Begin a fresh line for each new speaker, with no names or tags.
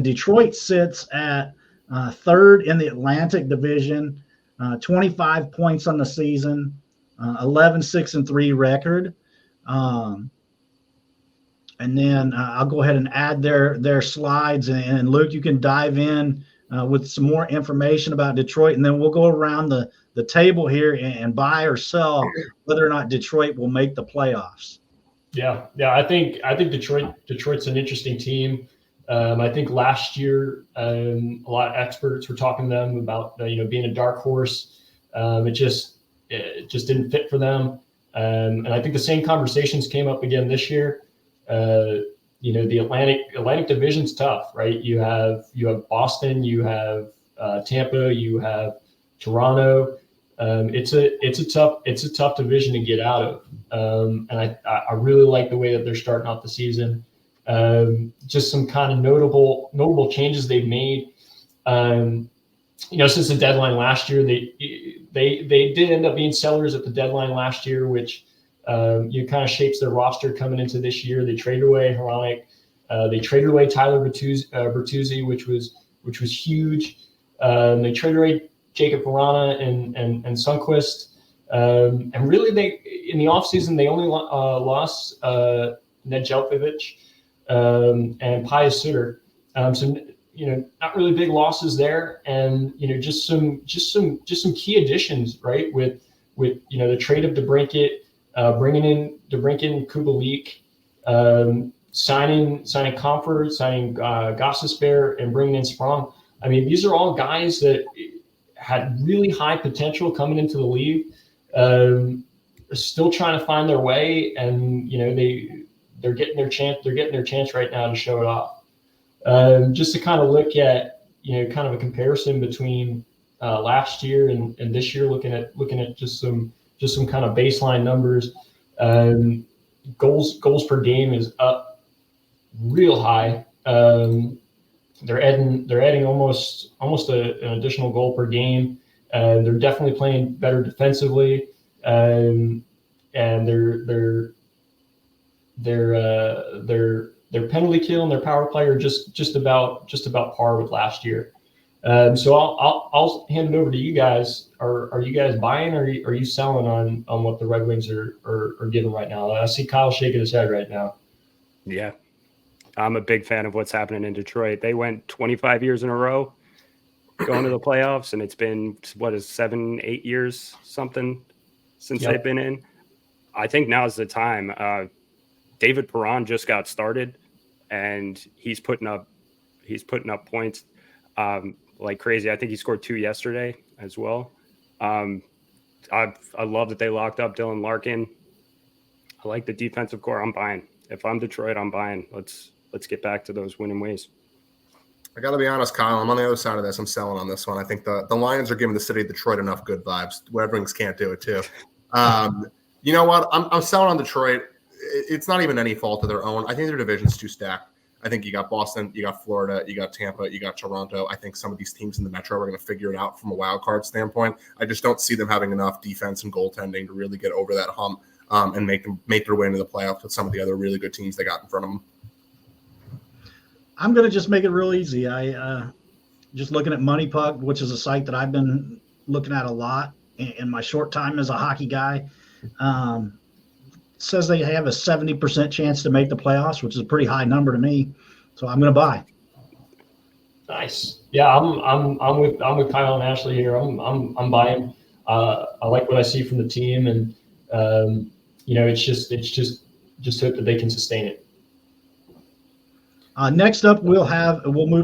Detroit sits at third in the Atlantic Division, 25 points on the season, 11-6-3 record. And then I'll go ahead and add their slides, and Luke, you can dive in with some more information about Detroit, and then we'll go around the table here and buy or sell whether or not Detroit will make the playoffs.
Yeah. I think Detroit's an interesting team. I think last year a lot of experts were talking to them about being a dark horse. It just didn't fit for them, and I think the same conversations came up again this year. The Atlantic Division's tough, right? You have Boston, you have Tampa, you have Toronto. It's a tough division to get out of, and I really like the way that they're starting off the season. Just some kind of notable changes they've made. Since the deadline last year, they did end up being sellers at the deadline last year, which kind of shapes their roster coming into this year. They traded away Hronek. They traded away Tyler Bertuzzi, which was huge. They traded away Jacob Verana and Sundqvist. And really, in the offseason, they only lost Nedeljkovic and Pius Suter. So not really big losses there, and just some key additions, right? With the trade of DeBrincat. Bringing in Kubalik, signing Comfort, signing Gostisbehere, and bringing in Sprong. I mean, these are all guys that had really high potential coming into the league. Still trying to find their way, and they're getting their chance. They're getting their chance right now to show it off. Just to kind of look at kind of a comparison between last year and this year, looking at just some kind of baseline numbers. Goals per game is up real high. They're adding almost an additional goal per game. They're definitely playing better defensively, and their penalty kill and their power play are just about par with last year. So I'll hand it over to you guys. Are you guys buying, or are you selling on what the Red Wings are giving right now? I see Kyle shaking his head right now.
Yeah, I'm a big fan of what's happening in Detroit. They went 25 years in a row going to the playoffs, and it's been 7-8 years something since they've been in. I think now's the time. David Perron just got started, and he's putting up points like crazy. I think he scored 2 yesterday as well. I love that they locked up Dylan Larkin. I like the defensive core. I'm buying. If I'm Detroit, I'm buying. Let's get back to those winning ways.
I got to be honest, Kyle. I'm on the other side of this. I'm selling on this one. I think the Lions are giving the city of Detroit enough good vibes. Red Wings can't do it too. You know what? I'm selling on Detroit. It's not even any fault of their own. I think their division's too stacked. I think you got Boston, you got Florida, you got Tampa, you got Toronto. I think some of these teams in the Metro are going to figure it out from a wild card standpoint. I just don't see them having enough defense and goaltending to really get over that hump and make their way into the playoffs with some of the other really good teams they got in front of them.
I'm going to just make it real easy. I just looking at Money Puck, which is a site that I've been looking at a lot in my short time as a hockey guy. Says they have a 70% chance to make the playoffs, which is a pretty high number to me. So I'm going to buy.
Nice. Yeah, I'm with Kyle and Ashley here. I'm buying. I like what I see from the team, and it's just hope that they can sustain it.
Next up, we'll move